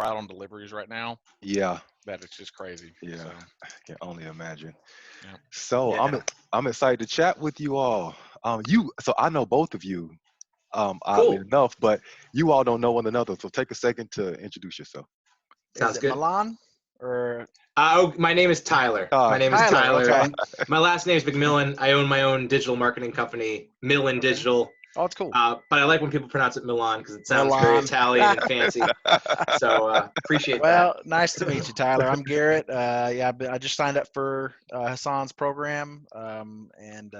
out on deliveries right now Yeah, that it's just crazy. yeah, So, I can only imagine. yeah. So Yeah. I'm excited to chat with you all. So I know both of you, oddly Cool. enough, but you all don't know one another. So take a second to introduce yourself. Is Sounds it good. Milan or My name is Tyler. My Hi. name is Tyler? Tyler. Okay. My last name is McMillan. I own my own digital marketing company, Millen Okay. Digital. Oh, it's cool. But I like when people pronounce it Milan because it sounds very Milan. Italian and fancy. So appreciate that. Well, nice to meet you, Tyler. I'm Garrett. Yeah, I just signed up for Hassan's program, and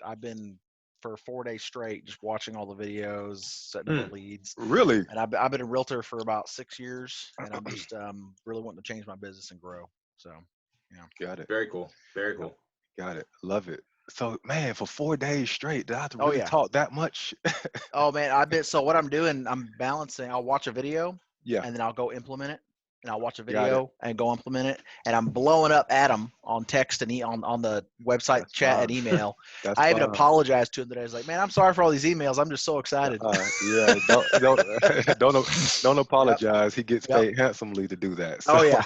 I've been for 4 days straight just watching all the videos, setting up our Hmm. leads. Really? And I've been a realtor for about 6 years, and I'm just really wanting to change my business and grow. So, yeah. Got it. Very cool. Very Yep. cool. Got it. Love it. So man, for 4 days straight, did I have to Oh really yeah. talk that much? Oh man, I've been so what I'm doing, I'm balancing. I'll watch a video Yeah, and then I'll go implement it. And I'll watch a got it. video and go implement it. And I'm blowing up Adam on text and on the website That's chat and fine. email. That's I even fine. apologized to him today. I was like, man, I'm sorry for all these emails. I'm just so excited. Yeah, don't Yep. apologize. He gets Yep. paid handsomely to do that. So Oh yeah.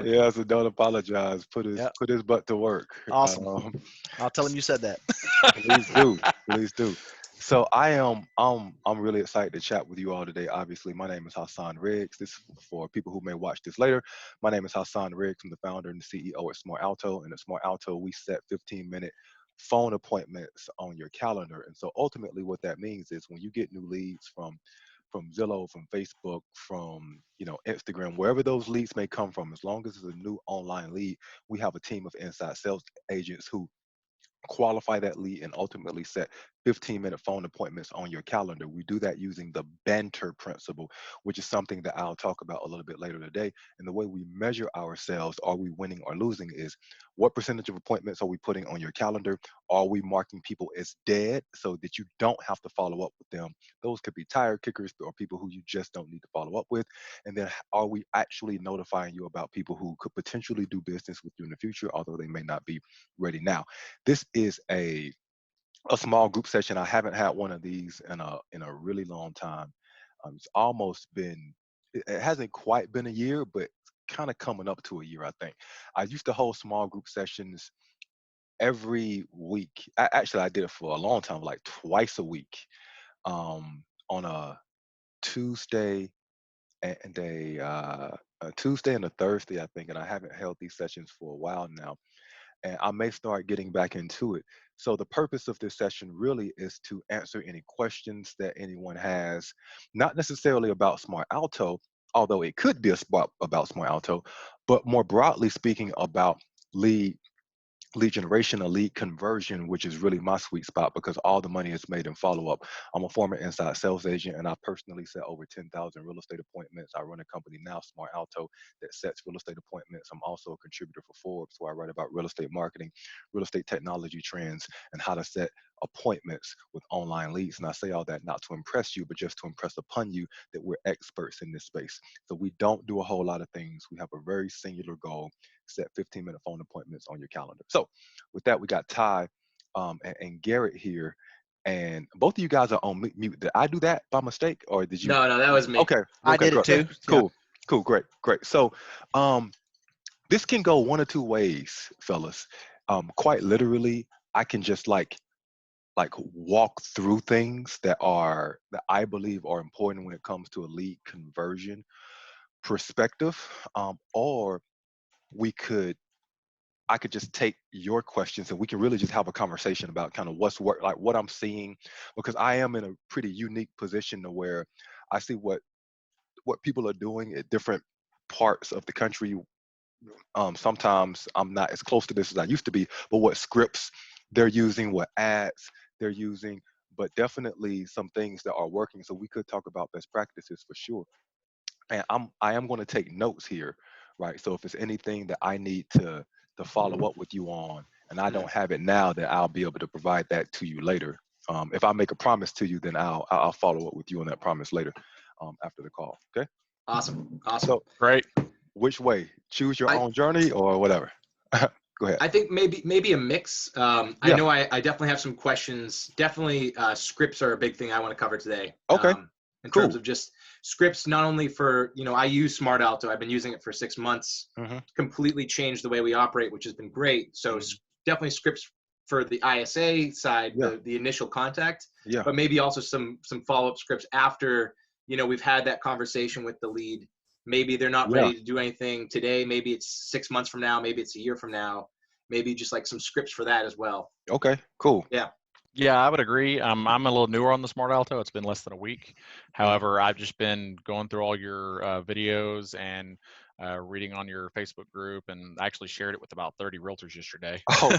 yeah, so don't apologize. Yep. Put his butt to work. Awesome. Um, I'll tell him you said that. please do, please do. So I'm really excited to chat with you all today. Obviously, my name is Hassan Riggs. This is for people who may watch this later. My name is Hassan Riggs. I'm the founder and the CEO at Smart Alto. And at Smart Alto, we set 15-minute phone appointments on your calendar. And so ultimately what that means is when you get new leads from Zillow, from Facebook, from Instagram, wherever those leads may come from, as long as it's a new online lead, we have a team of inside sales agents who qualify that lead and ultimately set 15-minute phone appointments on your calendar. We do that using the banter principle, which is something that I'll talk about a little bit later today. And the way we measure ourselves, are we winning or losing, is what percentage of appointments are we putting on your calendar? Are we marking people as dead so that you don't have to follow up with them? Those could be tire kickers or people who you just don't need to follow up with. And then are we actually notifying you about people who could potentially do business with you in the future, although they may not be ready now? This is a small group session. I haven't had one of these in a really long time. It's almost been, it hasn't quite been a year, but kind of coming up to a year, I think. I used to hold small group sessions every week. Actually, I did it for a long time, like twice a week, on a Tuesday and a Tuesday and a Thursday, I think. And I haven't held these sessions for a while now, and I may start getting back into it. So the purpose of this session really is to answer any questions that anyone has, not necessarily about Smart Alto, although it could be a spot about Smart Alto, but more broadly speaking about lead lead generation, a lead conversion, which is really my sweet spot because all the money is made in follow up. I'm a former inside sales agent and I personally set over 10,000 real estate appointments. I run a company now, Smart Alto, that sets real estate appointments. I'm also a contributor for Forbes, where I write about real estate marketing, real estate technology trends, and how to set appointments with online leads. And I say all that not to impress you, but just to impress upon you that we're experts in this space. So we don't do a whole lot of things. We have a very singular goal: set 15-minute phone appointments on your calendar. So with that, we got Ty and Garrett here. And both of you guys are on mute. Did I do that by mistake or did you? No, that was me. Okay, I okay, did it great. too. Yeah. Cool, cool, great, great. So this can go one or two ways, fellas. Quite literally, I can just like walk through things that I believe are important when it comes to a lead conversion perspective, or we could I could just take your questions and we can really just have a conversation about kind of what's work, like what I'm seeing, because I am in a pretty unique position to where I see what people are doing at different parts of the country. Sometimes I'm not as close to this as I used to be, but what scripts they're using, what ads they're using, but definitely some things that are working. So we could talk about best practices for sure. And I am going to take notes here, right? So if it's anything that I need to follow up with you on, and I Mhm. don't have it now, then I'll be able to provide that to you later. If I make a promise to you, then I'll follow up with you on that promise later, after the call. Okay. Awesome. Awesome. So Great. which way? Choose your I own journey or whatever. Go ahead. I think maybe a mix. I Yeah. know I definitely have some questions. Definitely scripts are a big thing I want to cover today. Okay. in terms Cool. of just scripts, not only for, I use Smart Alto. I've been using it for 6 months, Mm-hmm. completely changed the way we operate, which has been great. So definitely scripts for the ISA side, Yeah. the initial contact, Yeah. but maybe also some follow-up scripts after, we've had that conversation with the lead. Maybe they're not ready to do anything today. Maybe it's 6 months from now. Maybe it's a year from now. Maybe just like some scripts for that as well. Okay, cool. Yeah. Yeah, I would agree. I'm a little newer on the Smart Alto. It's been less than a week. However, I've just been going through all your videos and reading on your Facebook group, and I actually shared it with about 30 realtors yesterday. Oh.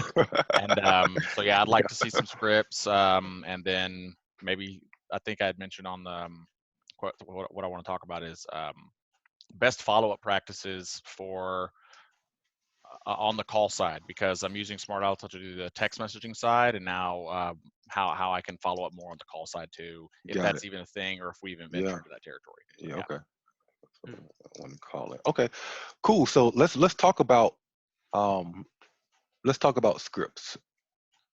And so yeah, I'd like to see some scripts, and then maybe I think I had mentioned on the what I want to talk about is best follow-up practices for on the call side, because I'm using Smart Alto to do the text messaging side, and now how I can follow up more on the call side too, if Got that's it. even a thing or if we even Yeah. venture into that territory. So, Yeah, okay. Mm. I want to call it. Okay, cool. So let's talk about scripts.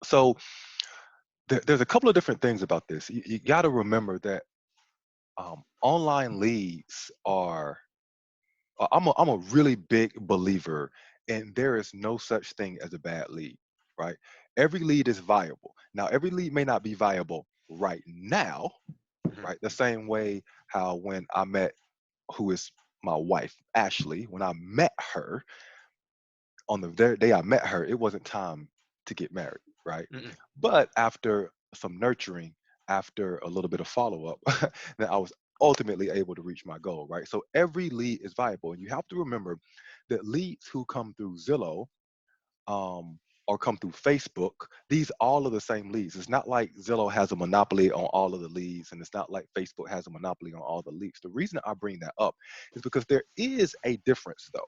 So there's a couple of different things about this. You got to remember that online leads are. I'm a really big believer, and there is no such thing as a bad lead, right? Every lead is viable. Now, every lead may not be viable right now, right? The same way how when I met who is my wife, Ashley, when I met her, on the very day I met her, it wasn't time to get married, right? Mm-mm. But after some nurturing, after a little bit of follow up, then I was ultimately able to reach my goal, right? So every lead is viable. And you have to remember that leads who come through Zillow or come through Facebook, these all are the same leads. It's not like Zillow has a monopoly on all of the leads, and it's not like Facebook has a monopoly on all the leads. The reason I bring that up is because there is a difference, though.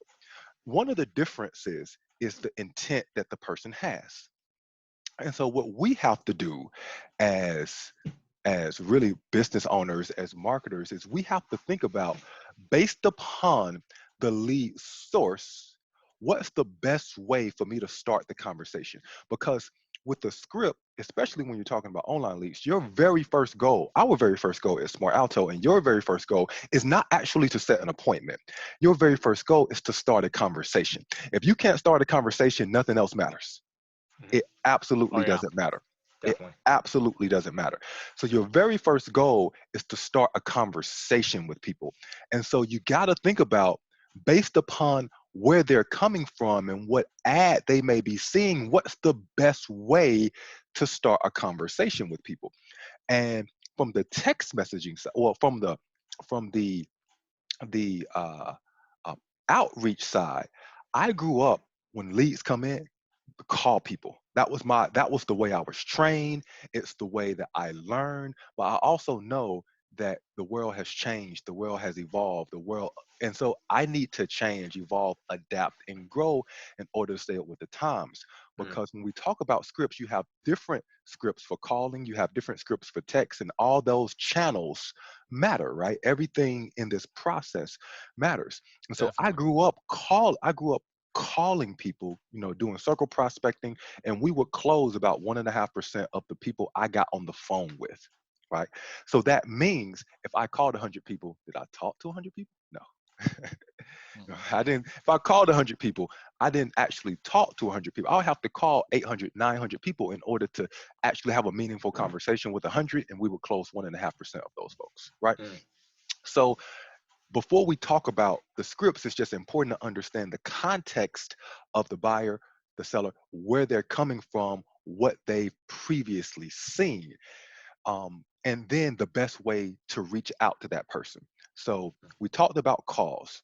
One of the differences is the intent that the person has. And so what we have to do as really business owners, as marketers, is we have to think about, based upon the lead source, what's the best way for me to start the conversation? Because with the script, especially when you're talking about online leads, your very first goal, our very first goal is Smart Alto, and your very first goal is not actually to set an appointment. Your very first goal is to start a conversation. If you can't start a conversation, nothing else matters. It absolutely doesn't matter. Definitely. It absolutely doesn't matter. So your very first goal is to start a conversation with people. And so you got to think about, based upon where they're coming from and what ad they may be seeing, what's the best way to start a conversation with people. And from the text messaging side, or from the uh, outreach side, I grew up when leads come in, call people. That was the way I was trained. It's the way that I learned. But I also know that the world has changed, the world has evolved, and so I need to change, evolve, adapt, and grow in order to stay up with the times. Because when we talk about scripts, you have different scripts for calling, you have different scripts for text, and all those channels matter, right? Everything in this process matters. And so I Definitely. grew up calling people, doing circle prospecting, and we would close about 1.5% of the people I got on the phone with, right? So that means if I called 100 people, did I talk to 100 people? No. No, I didn't. If I called 100 people, I didn't actually talk to 100 people. I'll have to call 800, 900 people in order to actually have a meaningful conversation with 100, and we would close 1.5% of those folks, right? So before we talk about the scripts, it's just important to understand the context of the buyer, the seller, where they're coming from, what they've previously seen, and then the best way to reach out to that person. So we talked about calls.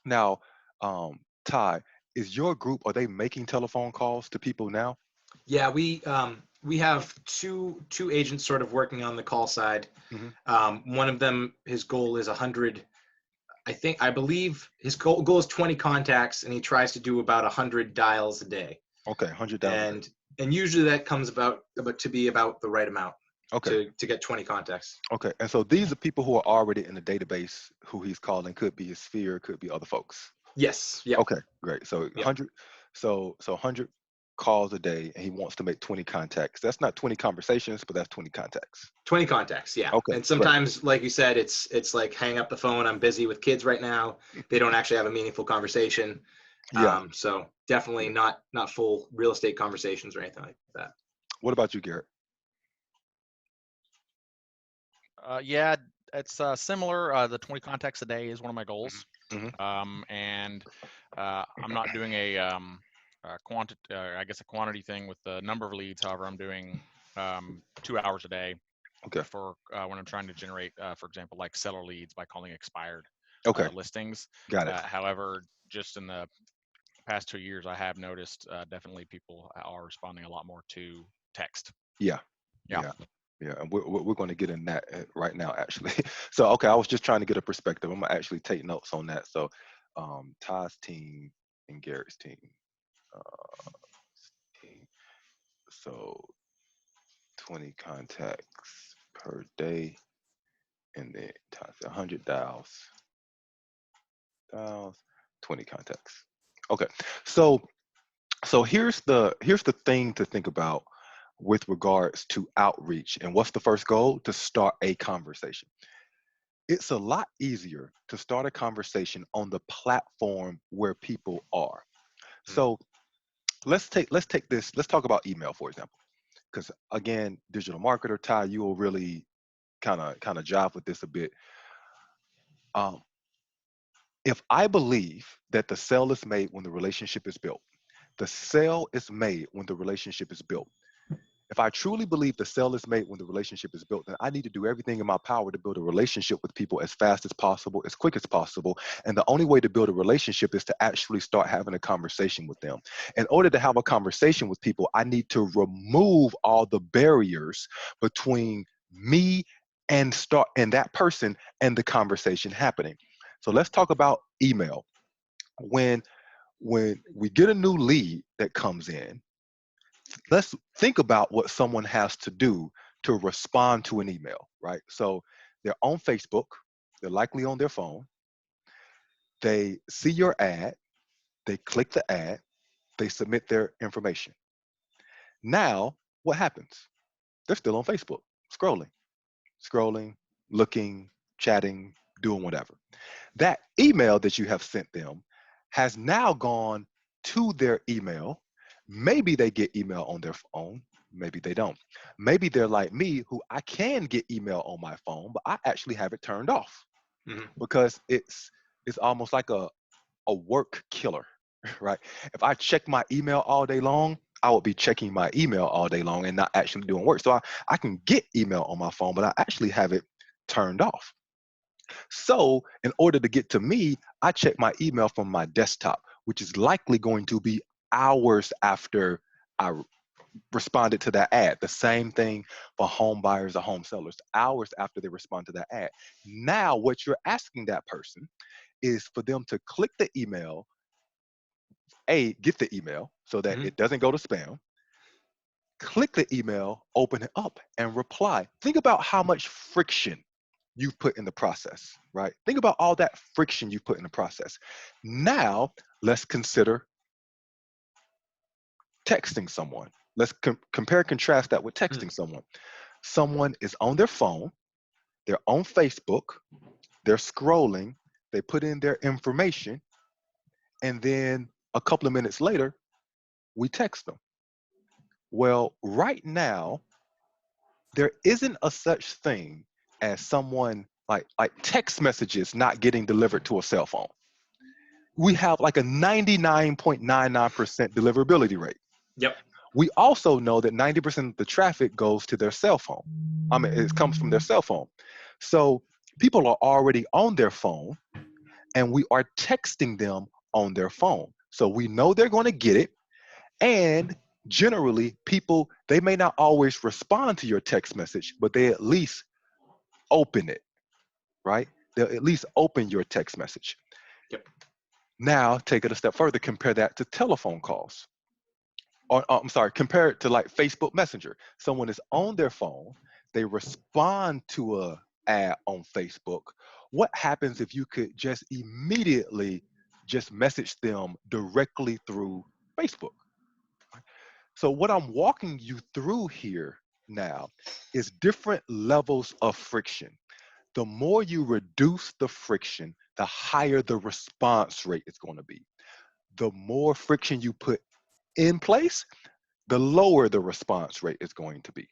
Now, Ty, is your group, are they making telephone calls to people now? Yeah, we have two agents sort of working on the call side. One of them, his goal is 100. I believe his goal is 20 contacts, and he tries to do about 100 dials a day. Okay, 100 dials a day. And usually that comes about to be about the right amount. Okay. To get 20 contacts. Okay, and so these are people who are already in the database who he's calling. Could be his sphere, could be other folks. Yes. Yeah. Okay, great. So Yep. 100, so 100 calls a day and he wants to make 20 contacts. That's not 20 conversations, but that's 20 contacts. 20 contacts, yeah. Okay, And great. sometimes, like you said, it's like hang up the phone. I'm busy with kids right now. They don't actually have a meaningful conversation. Yeah. So definitely not full real estate conversations or anything like that. What about you, Garrett? Yeah, it's similar. The 20 contacts a day is one of my goals. Mhm. And I'm not doing a quantity thing with the number of leads. However, I'm doing 2 hours a day Okay. for when I'm trying to generate, for example, like seller leads by calling expired Okay. listings. Got it. However, just in the past 2 years, I have noticed definitely people are responding a lot more to text. Yeah. Yeah. Yeah. Yeah. And we're going to get in that right now, actually. So, okay, I was just trying to get a perspective. I'm going to actually take notes on that. So, Ty's team and Garrett's team. So, 20 contacts per day, and then times 100 dials, 20 contacts. Okay. So here's the thing to think about with regards to outreach. And what's the first goal? To start a conversation. It's a lot easier to start a conversation on the platform where people are. So let's talk about email, for example. Because again, digital marketer Ty, you will really kind of jive with this a bit. If I believe that the sale is made when the relationship is built, the sale is made when the relationship is built. If I truly believe the sale is made when the relationship is built, then I need to do everything in my power to build a relationship with people as fast as possible, as quick as possible. And the only way to build a relationship is to actually start having a conversation with them. In order to have a conversation with people, I need to remove all the barriers between me and that person and the conversation happening. So let's talk about email. When we get a new lead that comes in, let's think about what someone has to do to respond to an email, right? So they're on Facebook, they're likely on their phone, they see your ad, they click the ad, they submit their information. Now, what happens? They're still on Facebook, scrolling, looking, chatting, doing whatever. That email that you have sent them has now gone to their email. Maybe they get email on their phone, maybe they don't. Maybe they're like me, who I can get email on my phone, but I actually have it turned off because it's almost like a work killer, right? If I check my email all day long, I would be checking my email all day long and not actually doing work. So I can get email on my phone, but I actually have it turned off. So in order to get to me, I check my email from my desktop, which is likely going to be hours after I responded to that ad. The same thing for home buyers or home sellers, hours after they respond to that ad. Now, what you're asking that person is for them to click the email, get the email so that it doesn't go to spam, click the email, open it up, and reply. Think about how much friction you've put in the process, right? Think about all that friction you've put in the process. Now, let's consider texting someone. Let's compare and contrast that with texting someone. Someone is on their phone, they're on Facebook, they're scrolling, they put in their information, and then a couple of minutes later, we text them. Well, right now, there isn't a such thing as someone like text messages not getting delivered to a cell phone. We have like a 99.99% deliverability rate. Yep. We also know that 90% of the traffic goes to their cell phone. I mean, it comes from their cell phone. So people are already on their phone and we are texting them on their phone. So we know they're going to get it. And generally, people, they may not always respond to your text message, but they at least open it, right? They'll at least open your text message. Yep. Now, take it a step further, compare that to telephone calls. Or, I'm sorry, compare it to like Facebook Messenger. Someone is on their phone, they respond to a ad on Facebook. What happens if you could just immediately just message them directly through Facebook? So what I'm walking you through here now is different levels of friction. The more you reduce the friction, the higher the response rate is going to be. The more friction you put in place, the lower the response rate is going to be,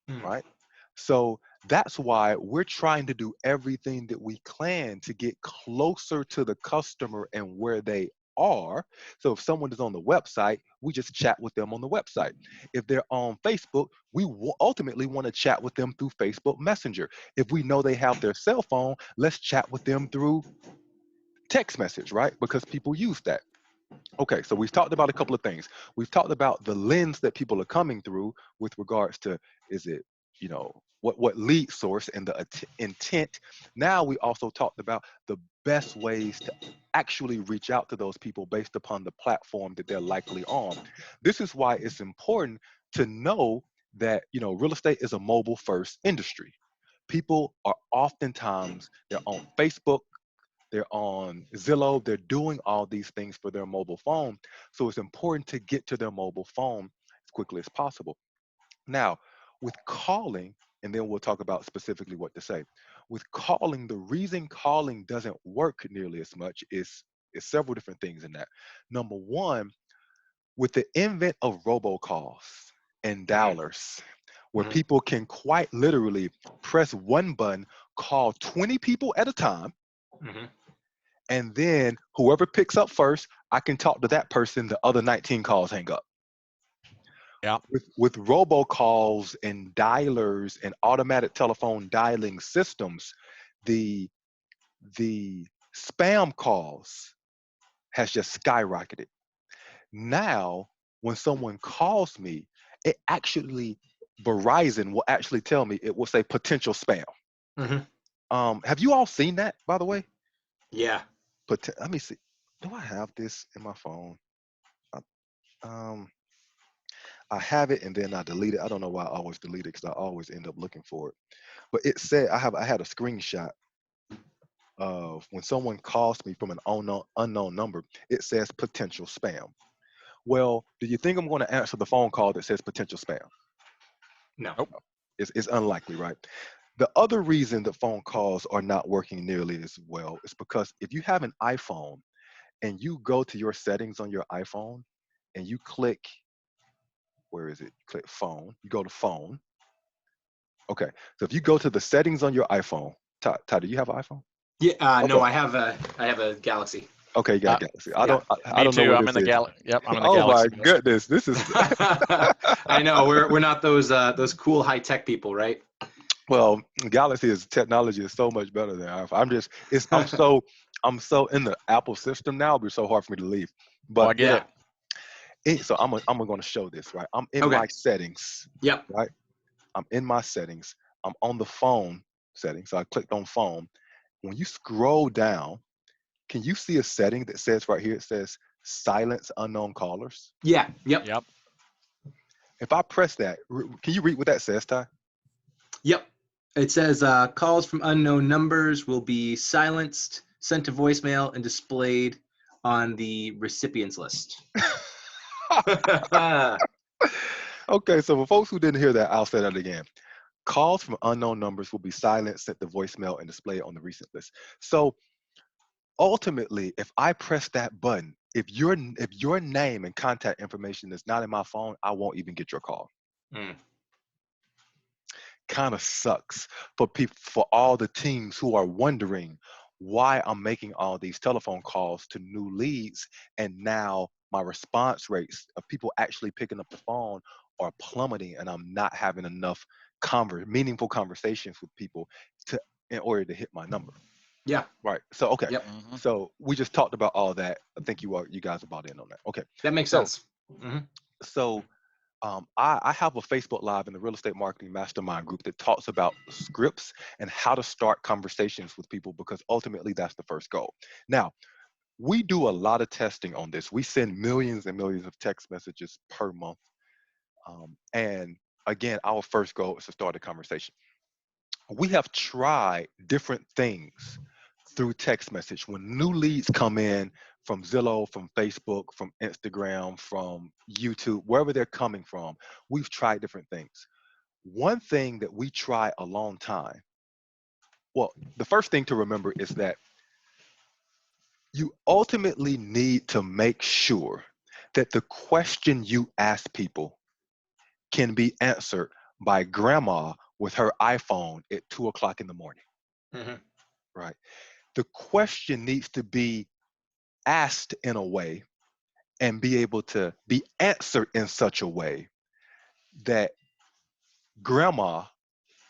Hmm. right? So that's why we're trying to do everything that we can to get closer to the customer and where they are. So if someone is on the website, we just chat with them on the website. If they're on Facebook, we ultimately want to chat with them through Facebook Messenger. If we know they have their cell phone, let's chat with them through text message, right? Because people use that. Okay, so we've talked about a couple of things. We've talked about the lens that people are coming through with regards to, is it, what lead source and the intent. Now we also talked about the best ways to actually reach out to those people based upon the platform that they're likely on. This is why it's important to know that, real estate is a mobile first industry. People are oftentimes, they're on Facebook, they're on Zillow, they're doing all these things for their mobile phone. So it's important to get to their mobile phone as quickly as possible. Now, with calling, and then we'll talk about specifically what to say. With calling, the reason calling doesn't work nearly as much is several different things in that. Number one, with the invent of robocalls and dialers, where Mhm. people can quite literally press one button, call 20 people at a time, Mhm. and then whoever picks up first, I can talk to that person. The other 19 calls hang up. Yeah. With robocalls and dialers and automatic telephone dialing systems, the the spam calls has just skyrocketed. Now, when someone calls me, it actually Verizon will actually tell me, it will say potential spam. Mhm. Have you all seen that, by the way? Yeah. Let me see. Do I have this in my phone? Uh, Um, I have it and then I delete it. I don't know why I always delete it because I always end up looking for it. But it said I had a screenshot of when someone calls me from an unknown number. It says potential spam. Well, do you think I'm going to answer the phone call that says potential spam? No. Nope. It's unlikely, right? The other reason that phone calls are not working nearly as well is because if you have an iPhone and you go to your settings on your iPhone and you click, where is it? Click phone. You go to phone. Okay. So if you go to the settings on your iPhone, Ty, do you have an iPhone? Yeah. No, Okay. I have a Galaxy. Okay, you got Uh, a Galaxy. Yeah. I Me don't know too. where I'm this in the is. Yep, I'm in the Oh my Galaxy. goodness, this is I know we're not those cool high tech people, right? well, Galaxy is technology is so much better than iPhone. I'm so in the Apple system now. It'll be so hard for me to leave. Oh, I But get Yeah. so I'm going to show this, right? I'm in Okay. my settings, Yep. right? I'm in my settings. I'm on the phone settings. So I clicked on phone. When you scroll down, can you see a setting that says right here? It says silence unknown callers. Yeah. Yep. Yep. If I press that, can you read what that says, Ty? Yep. It says calls from unknown numbers will be silenced, sent to voicemail, and displayed on the recipients list. Okay, so for folks who didn't hear that, I'll say that again. Calls from unknown numbers will be silenced, sent to voicemail, and displayed on the recent list. So ultimately, if I press that button, if your name and contact information is not in my phone, I won't even get your call. Mm. Kind of sucks for people, for all the teams who are wondering why I'm making all these telephone calls to new leads, and now my response rates of people actually picking up the phone are plummeting, and I'm not having enough meaningful conversations with people to in order to hit my number. Yeah. Right. So okay. Yep. Hmm. So we just talked about all that. I think you guys are bought in on that. Okay. That makes So sense. Hmm. so I have a Facebook Live in the Real Estate Marketing Mastermind group that talks about scripts and how to start conversations with people, because ultimately that's the first goal. Now, we do a lot of testing on this. We send millions and millions of text messages per month. And again, our first goal is to start a conversation. We have tried different things through text message. When new leads come in from Zillow, from Facebook, from Instagram, from YouTube, wherever they're coming from, we've tried different things. One thing that we try a long time, well, the first thing to remember is that you ultimately need to make sure that the question you ask people can be answered by grandma with her iPhone at 2 o'clock in the morning, Mhm. right? The question needs to be asked in a way and be able to be answered in such a way that grandma,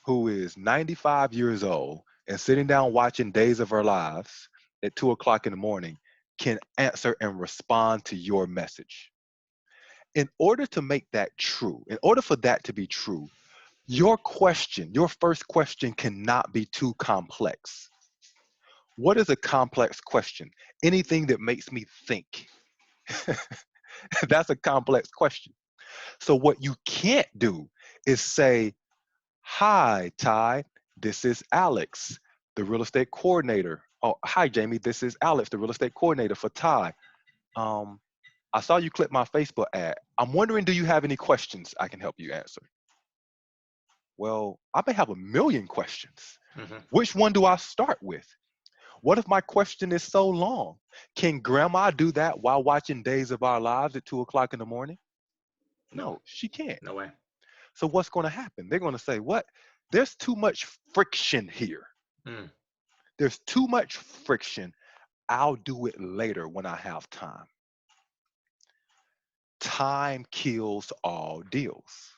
who is 95 years old and sitting down watching Days of Her Lives at 2 o'clock in the morning, can answer and respond to your message. In order to make that true, in order for that to be true, your question, your first question cannot be too complex. What is a complex question? Anything that makes me think. That's a complex question. So what you can't do is say, "Hi, Ty, this is Alex, the real estate coordinator." "Oh, hi, Jamie, this is Alex, the real estate coordinator for Ty. Um, I saw you click my Facebook ad. I'm wondering, do you have any questions I can help you answer?" Well, I may have a million questions. Mhm. Which one do I start with? What if my question is so long? Can grandma do that while watching Days of Our Lives at 2 o'clock in the morning? No, No, she can't. no way. So what's going to happen? They're going to say, "What? There's too much friction here. Mm. There's too much friction. I'll do it later when I have time." Time kills all deals.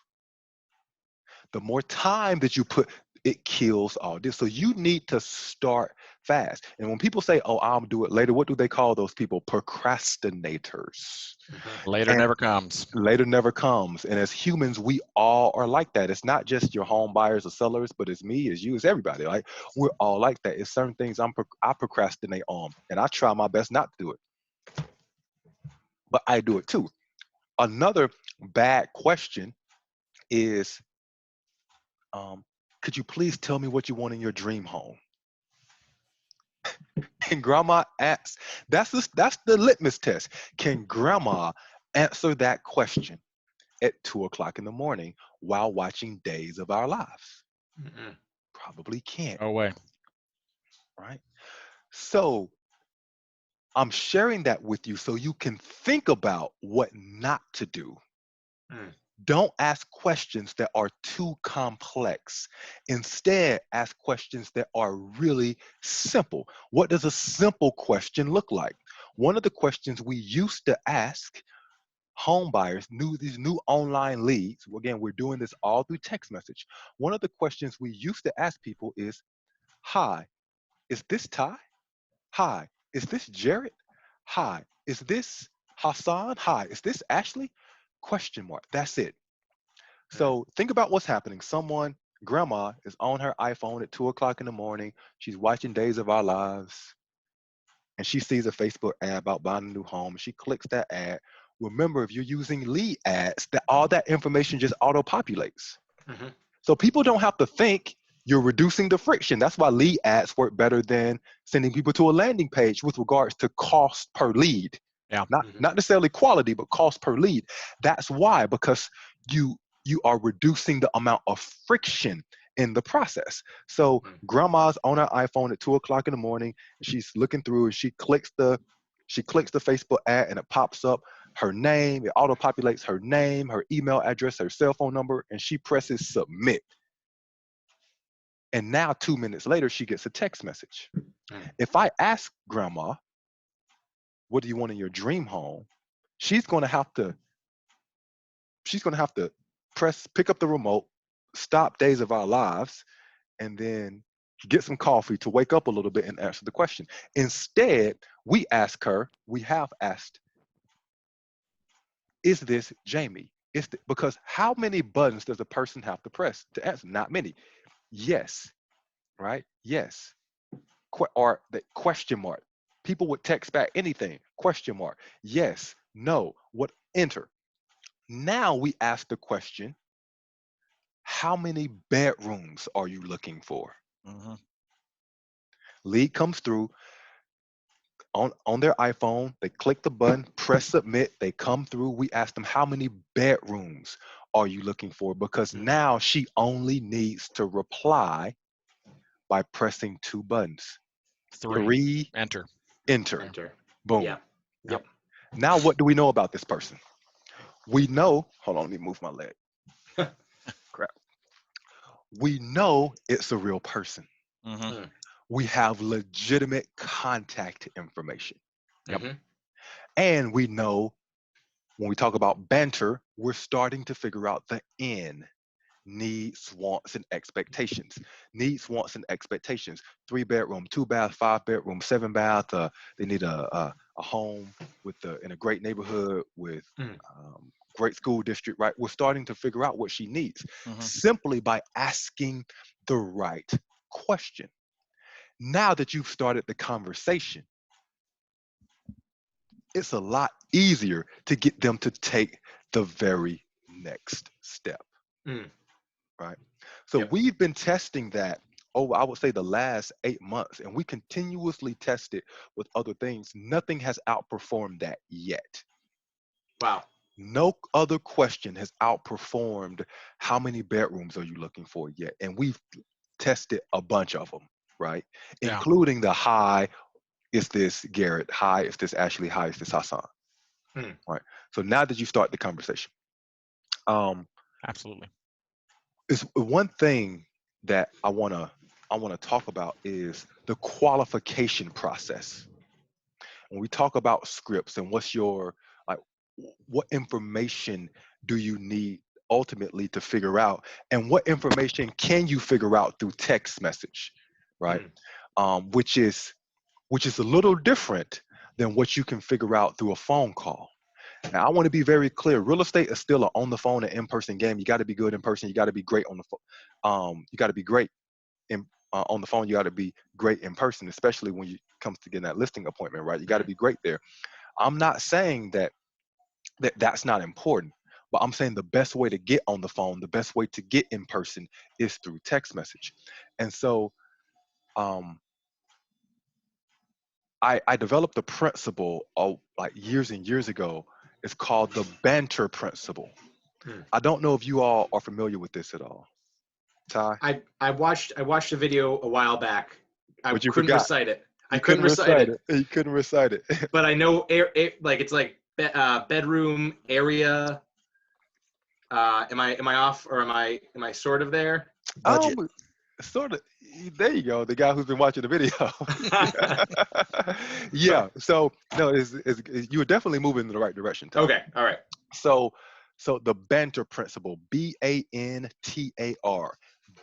The more time that you put, it kills all this. So you need to start fast. And when people say, "Oh, I'll do it later," what do they call those people? Procrastinators. Mhm. Later And never comes. later never comes. And as humans, we all are like that. It's not just your home buyers or sellers, but it's me, it's you, it's everybody. Like, we're all like that. It's certain things I procrastinate on, and I try my best not to do it, but I do it too. Another bad question is, "Could you please tell me what you want in your dream home?" Can grandma ask? That's the litmus test. Can grandma answer that question at 2 o'clock in the morning while watching Days of Our Lives? Mhm. Probably can't, No way. right? So I'm sharing that with you so you can think about what not to do. Mm. Don't ask questions that are too complex. Instead, ask questions that are really simple. What does a simple question look like? One of the questions we used to ask home buyers, these new online leads, again, we're doing this all through text message. One of the questions we used to ask people is, "Hi, is this Ty? Hi, is this Jared? Hi, is this Hassan? Hi, is this Ashley?" Question mark. That's it. Mm. So think about what's happening. Grandma is on her iPhone at 2 o'clock in the morning. She's watching Days of Our Lives, and she sees a Facebook ad about buying a new home. She clicks that ad. Remember, if you're using lead ads, that all that information just auto populates. Mhm. So people don't have to think. You're reducing the friction. That's why lead ads work better than sending people to a landing page with regards to cost per lead. Yeah. Mhm. Not necessarily quality, but cost per lead. That's why, because you you are reducing the amount of friction in the process. So Mhm. grandma's on her iPhone at 2 o'clock in the morning, and she's looking through, and she clicks the Facebook ad, and it pops up her name. It auto populates her name, her email address, her cell phone number, and she presses submit. And now 2 minutes later, she gets a text message. Mm. If I ask grandma, "What do you want in your dream home?" she's going to have to pick up the remote, stop Days of Our Lives, and then get some coffee to wake up a little bit and answer the question. Instead, we have asked, "Is this Jamie?" Because how many buttons does a person have to press to answer? Not many. Yes, right? Yes. Or the question mark. People would text back anything. Question mark. Yes, no, what, enter. Now we ask the question, "How many bedrooms are you looking for?" Mhm. Lead comes through on their iPhone. They click the button, press submit. They come through. We ask them, how many bedrooms are you looking for? Because now she only needs to reply by pressing 2 buttons. 3, Enter. enter. Enter. Boom. Yeah. Yep. Now, what do we know about this person? We know, hold on, let me move my leg. Crap. We know it's a real person. Mm-hmm. We have legitimate contact information. Yep. Mhm. And we know when we talk about banter, we're starting to figure out the N. Needs, wants, and expectations. Needs, wants, and expectations. 3 bedroom, 2 bath, 5 bedroom, 7 bath. They need a home in a great neighborhood with great school district, right? We're starting to figure out what she needs simply by asking the right question. Now that you've started the conversation, it's a lot easier to get them to take the very next step. Right? So we've been testing that over, I would say, the last 8 months, and we continuously test it with other things. Nothing has outperformed that yet. Wow. No other question has outperformed how many bedrooms are you looking for yet. And we've tested a bunch of them, right? Yeah. Including the hi, is this Garrett? Hi, is this Ashley? Hi, is this Hassan? Right. So now that you start the conversation, Absolutely. is one thing that I wanna talk about is the qualification process. When we talk about scripts and what's your, like, what information do you need ultimately to figure out, and what information can you figure out through text message, right? Which is a little different than what you can figure out through a phone call. Now, I want to be very clear. Real estate is still an on the phone and in-person game. You got to be good in person. You got to be great on the phone. You got to be great on the phone. You got to be great in person, especially when it comes to getting that listing appointment, right? You got to be great there. I'm not saying that's not important, but I'm saying the best way to get on the phone, the best way to get in person is through text message. And so I developed a principle like years and years ago. It's called the banter principle. I don't know if you all are familiar with this at all. Ty? I watched a video a while back. But you couldn't forgot. recite it. I You couldn't recite it. You couldn't recite it. But I know like it's like bedroom area. Am I off, or am I sort of there? Budget. Sort of. There you go. The guy who's been watching the video. Yeah. So no, you were definitely moving in the right direction, Ty. Okay. All right. So the banter principle, BANTAR,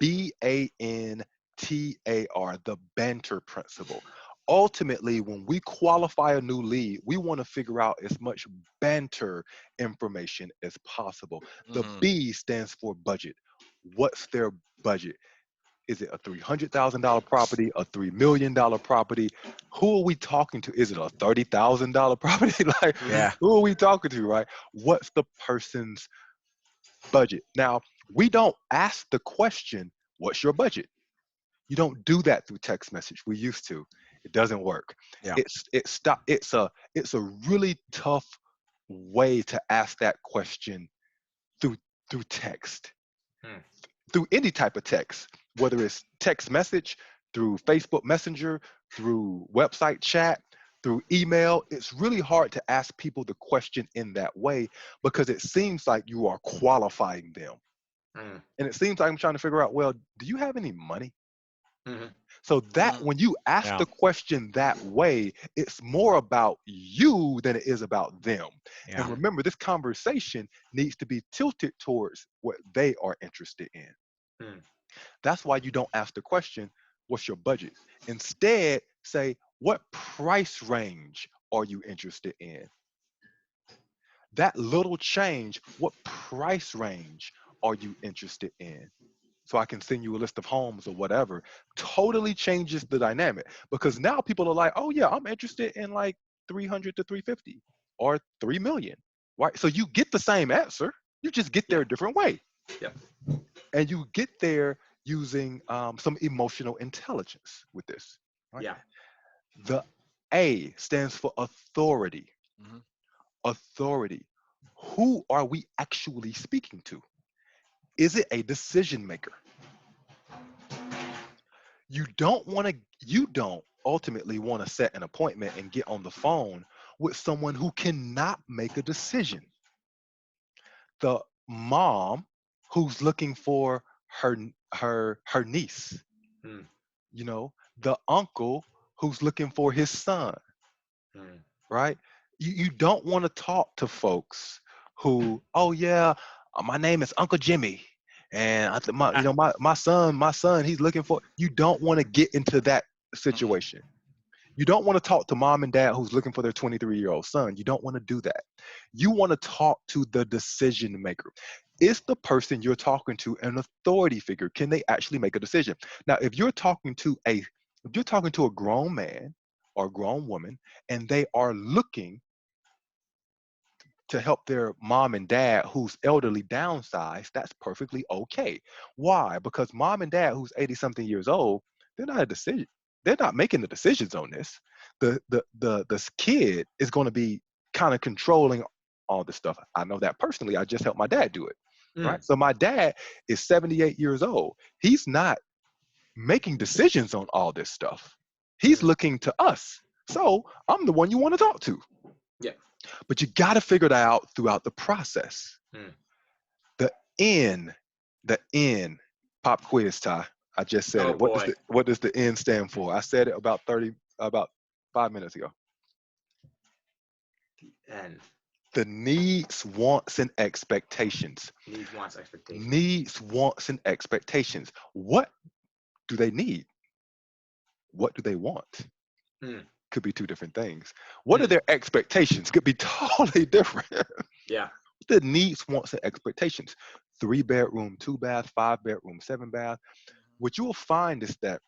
BANTAR, the banter principle. Ultimately, when we qualify a new lead, we want to figure out as much banter information as possible. The B stands for budget. What's their budget? Is it a $300,000 property, a $3 million property? Who are we talking to? Is it a $30,000 property? Like, who are we talking to, right? What's the person's budget? Now, we don't ask the question, what's your budget? You don't do that through text message. We used to. It doesn't work. Yeah. It's a really tough way to ask that question through text. Through any type of text, whether it's text message, through Facebook Messenger, through website chat, through email, it's really hard to ask people the question in that way because it seems like you are qualifying them. And it seems like I'm trying to figure out, well, do you have any money? So that when you ask the question that way, it's more about you than it is about them. And remember, this conversation needs to be tilted towards what they are interested in. That's why you don't ask the question, what's your budget? Instead, say, what price range are you interested in? That little change, what price range are you interested in? So I can send you a list of homes or whatever, totally changes the dynamic, because now people are like, oh yeah, I'm interested in like 300 to 350 or 3 million, right? So you get the same answer, you just get there a different way. And you get there using some emotional intelligence with this, Right? Yeah. The A stands for authority. Mhm. Authority. Who are we actually speaking to? Is it a decision maker? You don't ultimately want to set an appointment and get on the phone with someone who cannot make a decision. The mom who's looking for her niece, Mm. you know, the uncle who's looking for his son, Mm. right? You don't want to talk to folks who, oh yeah, my name is Uncle Jimmy, and I th- my you know my son he's looking for. You don't want to get into that situation. You don't want to talk to mom and dad who's looking for their 23-year-old son. You don't want to do that. You want to talk to the decision maker. Is the person you're talking to an authority figure? Can they actually make a decision? Now, if you're talking to a grown man or a grown woman and they are looking to help their mom and dad who's elderly downsize, that's perfectly okay. Why? Because mom and dad who's 80 something years old, they're not a decision. They're not making the decisions on this. The kid is going to be kind of controlling all this stuff. I know that personally. I just helped my dad do it. Mm. Right. So my dad is 78 years old. He's not making decisions on all this stuff. He's Mm. looking to us. So I'm the one you want to talk to. Yeah. But you got to figure that out throughout the process. Mm. The N, pop quiz, Ty. I just said Oh it. boy. What does the N stand for? I said it about 5 minutes ago. And The needs, wants, and expectations. needs, wants, expectations. Needs, wants, and expectations. What do they need? What do they want? Mm. Could be two different things. What are their expectations? Could be totally different. Yeah. The needs, wants, and expectations. 3-bedroom, 2-bath, 5-bedroom, 7-bath. What you will find is that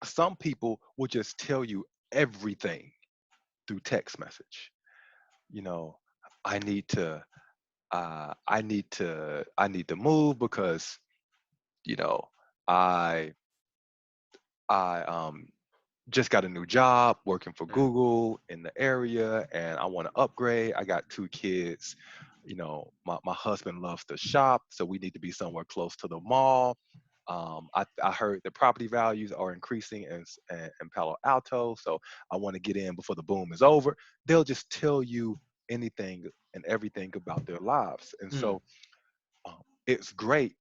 some people will just tell you everything through text message. You know, I need to, I need to move because, you know, I, I just got a new job working for Mm. Google in the area, and I want to upgrade. I got 2 kids. You know, my husband loves to shop, so we need to be somewhere close to the mall. I heard the property values are increasing in Palo Alto, so I want to get in before the boom is over. They'll just tell you anything and everything about their lives. And Mm. so it's great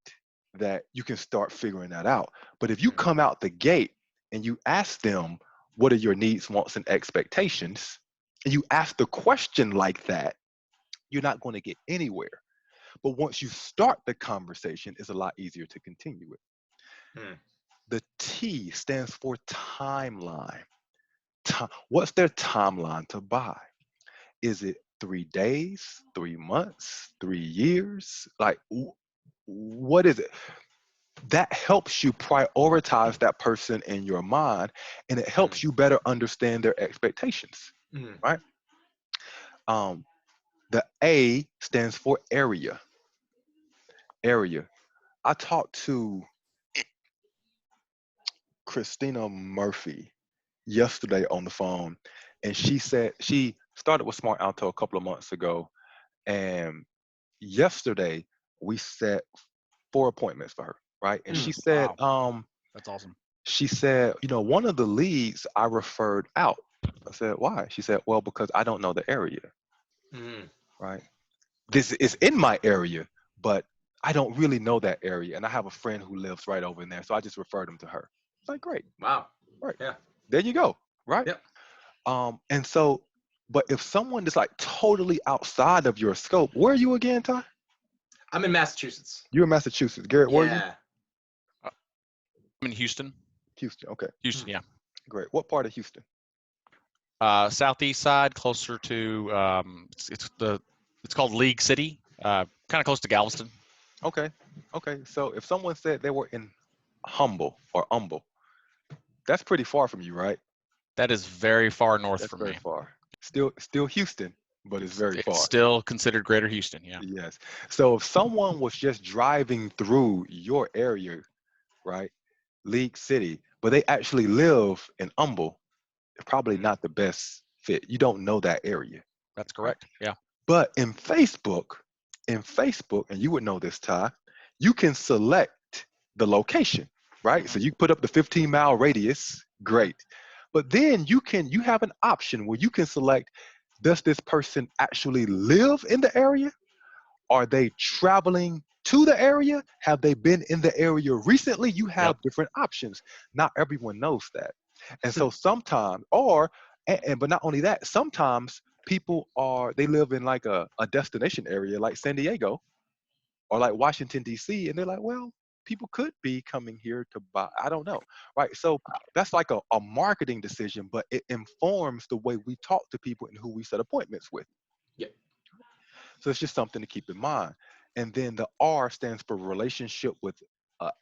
that you can start figuring that out. But if you Mm. come out the gate and you ask them, what are your needs, wants, and expectations, and you ask the question like that, you're not going to get anywhere. But once you start the conversation, it's a lot easier to continue with. Mm. The T stands for timeline. What's their timeline to buy? Is it 3 days, 3 months, 3 years? Like, what is it? That helps you prioritize that person in your mind, and it helps you better understand their expectations, Mm. right? The A stands for area. Area. I talked to Christina Murphy yesterday on the phone, and she said she started with Smart Alto a couple of months ago, and yesterday we set 4 appointments for her, right? And she Mm. said, Wow. That's awesome. she said, you know, one of the leads I referred out. I said, why? She said, well, because I don't know the area, Mm. right? This is in my area, but I don't really know that area. And I have a friend who lives right over in there. So I just referred him to her. It's like, great. Wow. Right. Yeah. There you go. Right. Yep. And so, but if someone is like totally outside of your scope, where are you again, Ty? I'm in Massachusetts. You're in Massachusetts. Garrett, where are you? Yeah. I'm in Houston. Houston. Okay. Houston, yeah. Great. What part of Houston? Southeast side, closer to it's called League City, kind of close to Galveston. Okay. Okay. So if someone said they were in Humble, that's pretty far from you, right? That is very far north That's from very me. far. Still Houston, but it's very It's far. still considered Greater Houston, yeah. Yes. So if someone was just driving through your area, right, League City, but they actually live in Humble, probably not the best fit. You don't know that area. That's correct. Yeah. But in Facebook, and you would know this, Ty, you can select the location, right? So you put up the 15-mile radius, great. But then you have an option where you can select, does this person actually live in the area? Are they traveling to the area? Have they been in the area recently? You have Yep. different options. Not everyone knows that. And so sometimes, but not only that, sometimes people they live in like a destination area like San Diego or like Washington, D.C., and they're like, well, people could be coming here to buy. I don't know. Right. So that's like a marketing decision, but it informs the way we talk to people and who we set appointments with. Yeah. So it's just something to keep in mind. And then the R stands for relationship with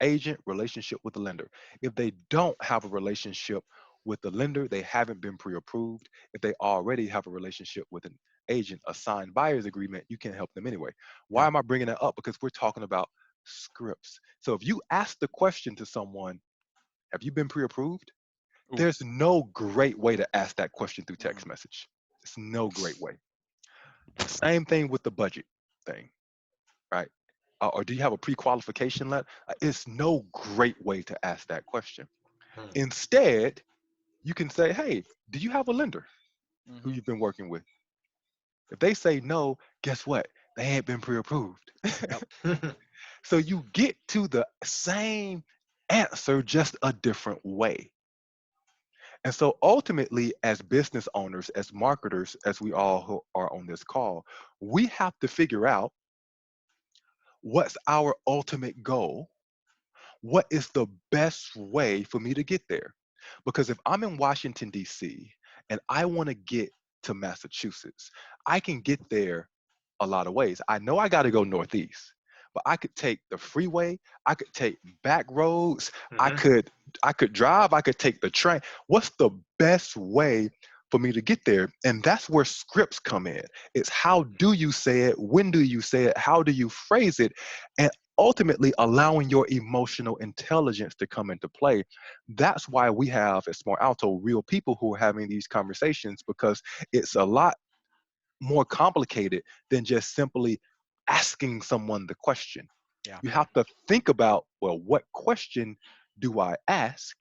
agent, relationship with the lender. If they don't have a relationship with the lender, they haven't been pre-approved. If they already have a relationship with an agent, a signed buyer's agreement, you can't help them anyway. Why am I bringing that up? Because we're talking about scripts. So if you ask the question to someone, have you been pre-approved? Ooh. There's no great way to ask that question through text message. It's no great way. Same thing with the budget thing, right? Or do you have a pre-qualification letter? It's no great way to ask that question. Instead, you can say, hey, do you have a lender who you've been working with? If they say no, guess what? They ain't been pre-approved. So you get to the same answer, just a different way. And so ultimately, as business owners, as marketers, as we all who are on this call, we have to figure out what's our ultimate goal. What is the best way for me to get there? Because if I'm in Washington, D.C., and I want to get to Massachusetts, I can get there a lot of ways. I know I got to go northeast, but I could take the freeway, I could take back roads, I could drive, I could take the train. What's the best way for me to get there? And that's where scripts come in. It's how do you say it? When do you say it? How do you phrase it? And ultimately allowing your emotional intelligence to come into play. That's why we have at Smart Alto real people who are having these conversations, because it's a lot more complicated than just simply asking someone the question. Yeah. You have to think about, well, what question do I ask?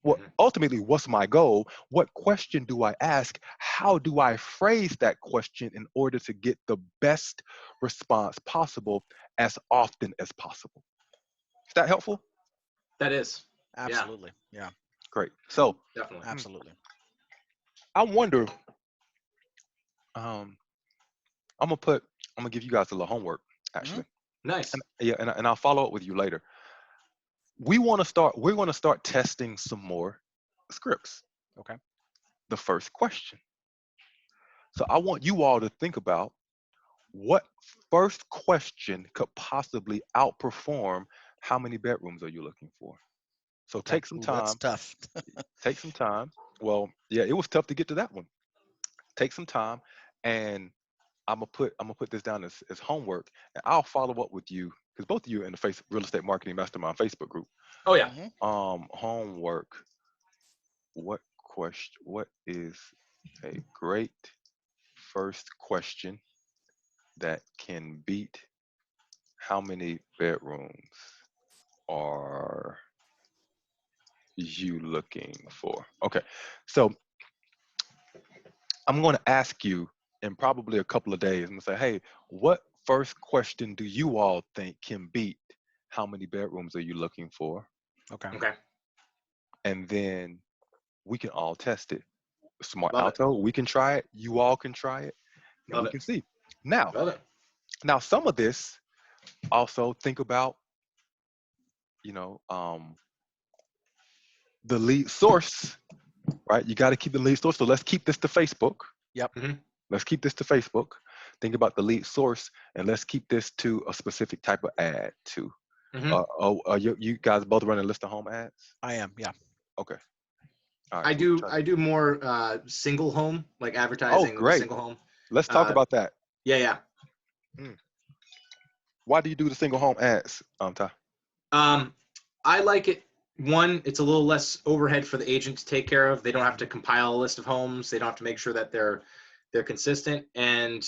Well, ultimately, what's my goal? What question do I ask? How do I phrase that question in order to get the best response possible as often as possible? Is that helpful? That is. Absolutely. Yeah. Great. So Definitely. Absolutely. I wonder, I'm gonna give you guys a little homework, actually. Nice. And I'll follow up with you later. We're gonna start testing some more scripts. Okay. The first question. So I want you all to think about what first question could possibly outperform how many bedrooms are you looking for? So take some Ooh, time. that's tough. Take some time. Well, yeah, it was tough to get to that one. Take some time, and I'm gonna put this down as homework, and I'll follow up with you because both of you are in the Real Estate Marketing Mastermind Facebook group. Oh yeah. Homework. What is a great first question that can beat how many bedrooms are you looking for? Okay, so I'm going to ask you in probably a couple of days. I'm going to say, hey, what first question do you all think can beat how many bedrooms are you looking for? Okay. And then we can all test it. Smart Love Alto, we can try it. You all can try it. And Love we it. can see. Now, Love it. some of this also think about, the lead source, right? You got to keep the lead source. So let's keep this to Facebook. Yep. Let's keep this to Facebook. Think about the lead source, and let's keep this to a specific type of ad too. You guys both running list of home ads? I am. Yeah. Okay. All right. I do more single home, like advertising great. single home. Let's talk about that. Yeah. Why do you do the single home ads, Ty? I like it one, it's a little less overhead for the agent to take care of. They don't have to compile a list of homes. They don't have to make sure that they're consistent. And